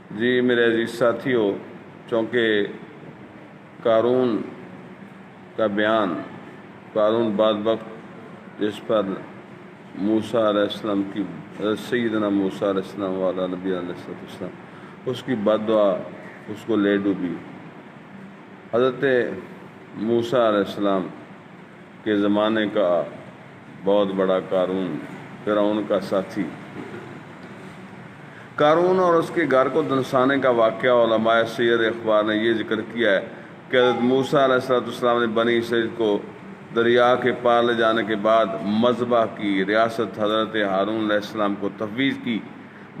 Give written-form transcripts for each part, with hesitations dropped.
جی میرے عزیز ساتھیوں، چونکہ قارون کا بیان، قارون بعد وقت جس پر موسیٰ علیہ السلام کی سیدنا موسیٰ علیہ السلام والا نبی علیہ السلام اس کی بد دعا اس کو لے ڈوبی۔ حضرت موسیٰ علیہ السلام کے زمانے کا بہت بڑا قارون، فرعون کا ساتھی قارون اور اس کے گھر کو دنسانے کا واقعہ علماء سیر اخبار نے یہ ذکر کیا ہے کہ حضرت موسیٰ علیہ السلام نے بنی اسرائیل کو دریا کے پار لے جانے کے بعد مذبح کی ریاست حضرت ہارون علیہ السلام کو تفویض کی۔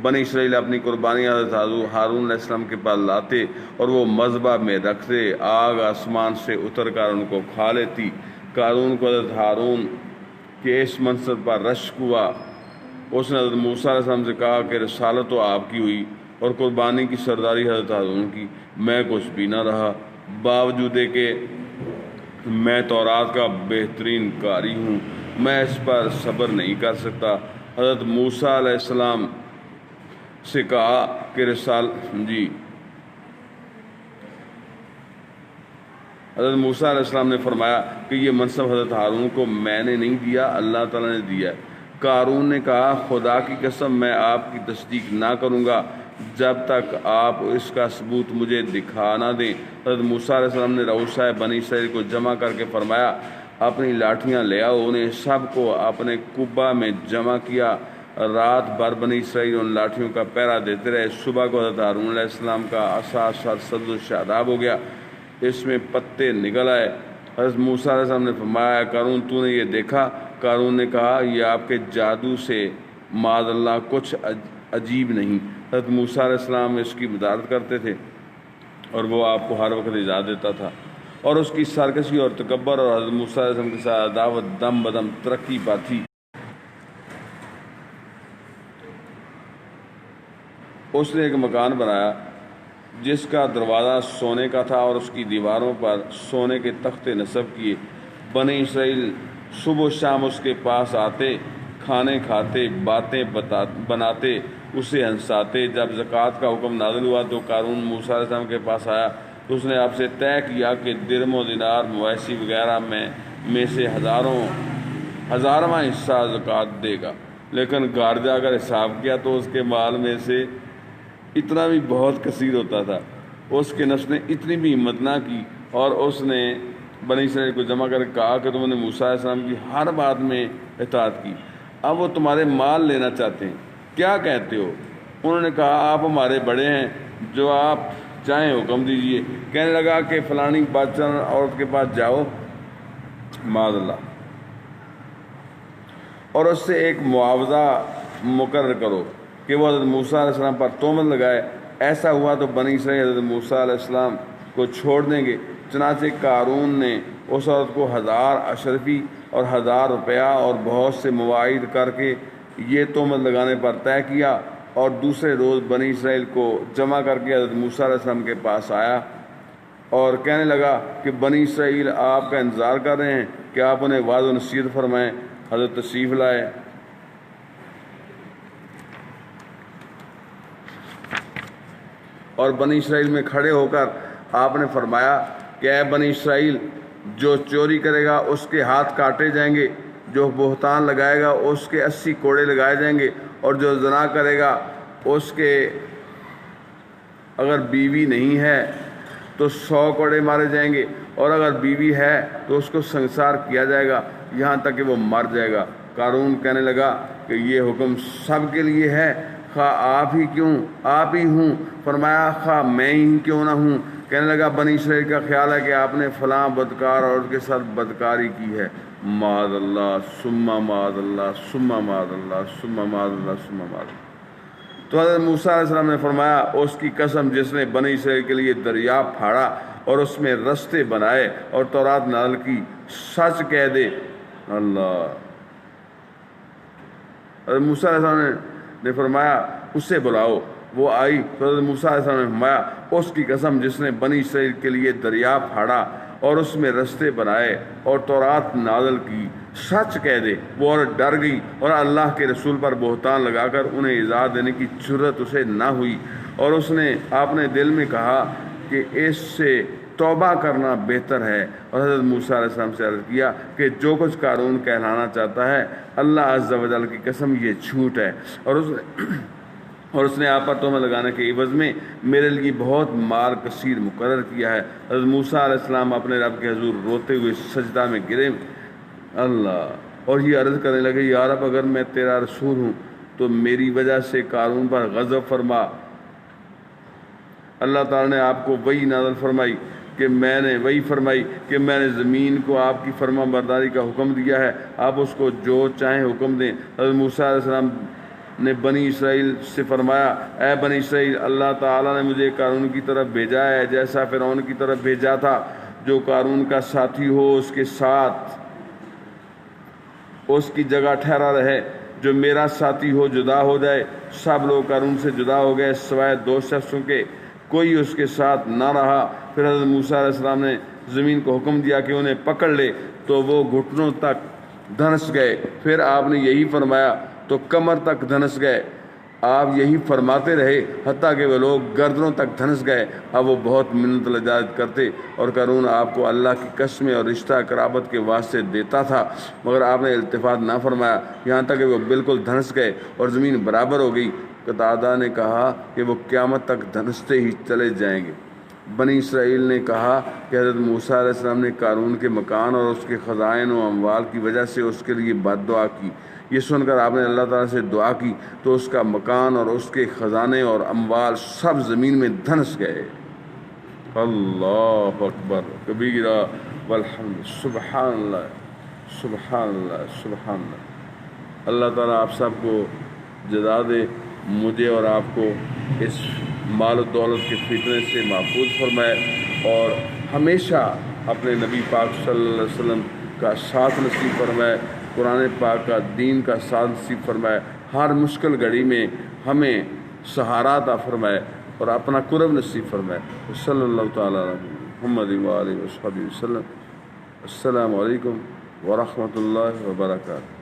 بنی اسرائیل اپنی قربانی حضرت ہارون علیہ السلام کے پاس لاتے اور وہ مذبح میں رکھتے، آگ آسمان سے اتر کر ان کو کھا لیتی۔ قارون کو حضرت ہارون کے اس منصب پر رشک ہوا۔ اس نے حضرت موسیٰ علیہ السلام سے کہا کہ رسالت تو آپ کی ہوئی اور قربانی کی سرداری حضرت ہارون کی، میں کچھ بھی نہ رہا، باوجود کہ میں تورات کا بہترین قاری ہوں، میں اس پر صبر نہیں کر سکتا۔ حضرت موسیٰ علیہ السلام سے کہا کہ حضرت موسیٰ علیہ السلام نے فرمایا کہ یہ منصب حضرت ہارون کو میں نے نہیں دیا، اللہ تعالیٰ نے دیا ہے۔ قارون نے کہا خدا کی قسم میں آپ کی تصدیق نہ کروں گا جب تک آپ اس کا ثبوت مجھے دکھا نہ دیں۔ حضرت موسیٰ علیہ السلام نے رؤسائے بنی اسرائیل کو جمع کر کے فرمایا اپنی لاٹھیاں لے آؤ۔ انہیں سب کو اپنے قبہ میں جمع کیا۔ رات بھر بنی اسرائیل ان لاٹھیوں کا پہرا دیتے رہے۔ صبح کو حضرت ہارون علیہ السلام کا عصا سر سبز و شاداب ہو گیا، اس میں پتے نکل آئے۔ حضرت موسیٰ علیہ السلام نے فرمایا قارون تو نے یہ دیکھا؟ قارون نے کہا یہ آپ کے جادو سے معاذ اللہ کچھ عجیب نہیں۔ حضرت موسیٰ علیہ السلام اس کی مدارت کرتے تھے اور وہ آپ کو ہر وقت اجازت دیتا تھا، اور اس کی سرکشی اور تکبر اور حضرت موسیٰ علیہ السلام کے ساتھ عداوت دم بدم ترقی پاتی۔ اس نے ایک مکان بنایا جس کا دروازہ سونے کا تھا اور اس کی دیواروں پر سونے کے تختے نصب کیے۔ بنی اسرائیل صبح و شام اس کے پاس آتے، کھانے کھاتے، باتیں بناتے، اسے ہنساتے۔ جب زکوٰۃ کا حکم نازل ہوا تو قارون موسیٰ علیہ السلام کے پاس آیا تو اس نے آپ سے طے کیا کہ درم و دینار، مویشی وغیرہ میں سے ہزارواں حصہ زکوٰۃ دے گا، لیکن گھر جا کر حساب کیا تو اس کے مال میں سے اتنا بھی بہت کثیر ہوتا تھا۔ اس کے نفس نے اتنی بھی ہمت نہ کی اور اس نے بنی اسرائیل کو جمع کر کہا کہ تم نے موسیٰ علیہ السلام کی ہر بات میں اطاعت کی، اب وہ تمہارے مال لینا چاہتے ہیں، کیا کہتے ہو؟ انہوں نے کہا آپ ہمارے بڑے ہیں، جو آپ چاہیں حکم دیجئے۔ کہنے لگا کہ فلانی بادشاہ عورت کے پاس جاؤ معاذ اللہ اور اس سے ایک معاوضہ مقرر کرو کہ وہ حضرت موسیٰ علیہ السلام پر تہمت لگائے۔ ایسا ہوا تو بنی اسرائیل حضرت موسیٰ علیہ السلام کو چھوڑ دیں گے۔ چنانچہ قارون نے اس عورت کو 1000 اشرفی اور 1000 روپیہ اور بہت سے مواعید کر کے یہ تہمت لگانے پر طے کیا، اور دوسرے روز بنی اسرائیل کو جمع کر کے حضرت موسیٰ علیہ السلام کے پاس آیا اور کہنے لگا کہ بنی اسرائیل آپ کا انتظار کر رہے ہیں کہ آپ انہیں وعظ و نصیحت فرمائیں۔ حضرت تشریف لائے اور بنی اسرائیل میں کھڑے ہو کر آپ نے فرمایا کہ اے بنی اسرائیل، جو چوری کرے گا اس کے ہاتھ کاٹے جائیں گے، جو بہتان لگائے گا اس کے 80 کوڑے لگائے جائیں گے، اور جو زنا کرے گا اس کے اگر بیوی نہیں ہے تو 100 کوڑے مارے جائیں گے، اور اگر بیوی ہے تو اس کو سنسار کیا جائے گا یہاں تک کہ وہ مر جائے گا۔ قارون کہنے لگا کہ یہ حکم سب کے لیے ہے، خواہ آپ ہی ہوں۔ فرمایا خواہ میں ہی کیوں نہ ہوں۔ کہنے لگا بنی اسرائیل کا خیال ہے کہ آپ نے فلاں بدکار اور اس کے ساتھ بدکاری کی ہے، معاذ اللہ ثم معاذ اللہ ثم معاذ اللہ ثم معاذ اللہ ثم معاذ اللہ۔ تو حضرت موسیٰ علیہ السلام نے فرمایا اس کی قسم جس نے بنی اسرائیل کے لیے دریا پھاڑا اور اس میں رستے بنائے اور تورات نازل کی، سچ کہہ دے اللہ۔ حضرت موسیٰ علیہ السلام نے فرمایا اسے بلاؤ۔ وہ آئی تو حضرت موسیٰ علیہ السلام نے فرمایا اس کی قسم جس نے بنی اسرائیل کے لیے دریا پھاڑا اور اس میں رستے بنائے اور تورات نازل کی، سچ کہہ دے۔ وہ عورت ڈر گئی اور اللہ کے رسول پر بہتان لگا کر انہیں ایذا دینے کی جرت اسے نہ ہوئی۔ اور آپ نے دل میں کہا کہ اس سے توبہ کرنا بہتر ہے، اور حضرت موسیٰ علیہ السلام سے عرض کیا کہ جو کچھ قارون کہلانا چاہتا ہے اللہ عز و جل کی قسم یہ جھوٹ ہے، اور اس نے آپ پر تہمت لگانے کے عوض میں میرے لیے بہت مال کثیر مقرر کیا ہے۔ حضرت موسیٰ علیہ السلام اپنے رب کے حضور روتے ہوئے سجدہ میں گرے اور یہ عرض کرنے لگے، یا رب اگر میں تیرا رسول ہوں تو میری وجہ سے قارون پر غضب فرما۔ اللہ تعالیٰ نے آپ کو وحی نازل فرمائی کہ میں نے زمین کو آپ کی فرما برداری کا حکم دیا ہے، آپ اس کو جو چاہیں حکم دیں۔ حضرت موسیٰ علیہ السلام نے بنی اسرائیل سے فرمایا، اے بنی اسرائیل، اللہ تعالیٰ نے مجھے قارون کی طرف بھیجا ہے جیسا فرعون کی طرف بھیجا تھا۔ جو قارون کا ساتھی ہو اس کے ساتھ اس کی جگہ ٹھہرا رہے، جو میرا ساتھی ہو جدا ہو جائے۔ سب لوگ قارون سے جدا ہو گئے سوائے 2 شخصوں کے، کوئی اس کے ساتھ نہ رہا۔ پھر حضرت موسیٰ علیہ السلام نے زمین کو حکم دیا کہ انہیں پکڑ لے، تو وہ گھٹنوں تک دھنس گئے۔ پھر آپ نے یہی فرمایا تو کمر تک دھنس گئے۔ آپ یہی فرماتے رہے حتیٰ کہ وہ لوگ گردنوں تک دھنس گئے۔ اب وہ بہت منت لجاجت کرتے، اور قارون آپ کو اللہ کی قسمیں اور رشتہ قرابت کے واسطے دیتا تھا، مگر آپ نے التفات نہ فرمایا، یہاں تک کہ وہ بالکل دھنس گئے اور زمین برابر ہو گئی۔ قتادہ نے کہا کہ وہ قیامت تک دھنستے ہی چلے جائیں گے۔ بنی اسرائیل نے کہا کہ حضرت موسیٰ علیہ السلام نے قارون کے مکان اور اس کے خزائن و اموال کی وجہ سے اس کے لیے بد دعا کی۔ یہ سن کر آپ نے اللہ تعالیٰ سے دعا کی تو اس کا مکان اور اس کے خزانے اور اموال سب زمین میں دھنس گئے۔ اللہ اکبر کبیرہ والحمد، سبحان اللہ سبحان اللہ سبحان اللہ۔ اللہ تعالیٰ آپ سب کو جزا دے، مجھے اور آپ کو اس مال و دولت کے فتنے سے محفوظ فرمائے، اور ہمیشہ اپنے نبی پاک صلی اللہ علیہ وسلم کا ساتھ نصیب فرمائے، قرآن پاک کا دین کا ساتھ نصیب فرمائے، ہر مشکل گھڑی میں ہمیں سہارا عطا فرمائے اور اپنا قرب نصیب فرمائے۔ صلی اللہ تعالیٰ علیہ محمد و آلہ وصحبہ وسلم۔ السلام علیکم ورحمۃ اللہ وبرکاتہ۔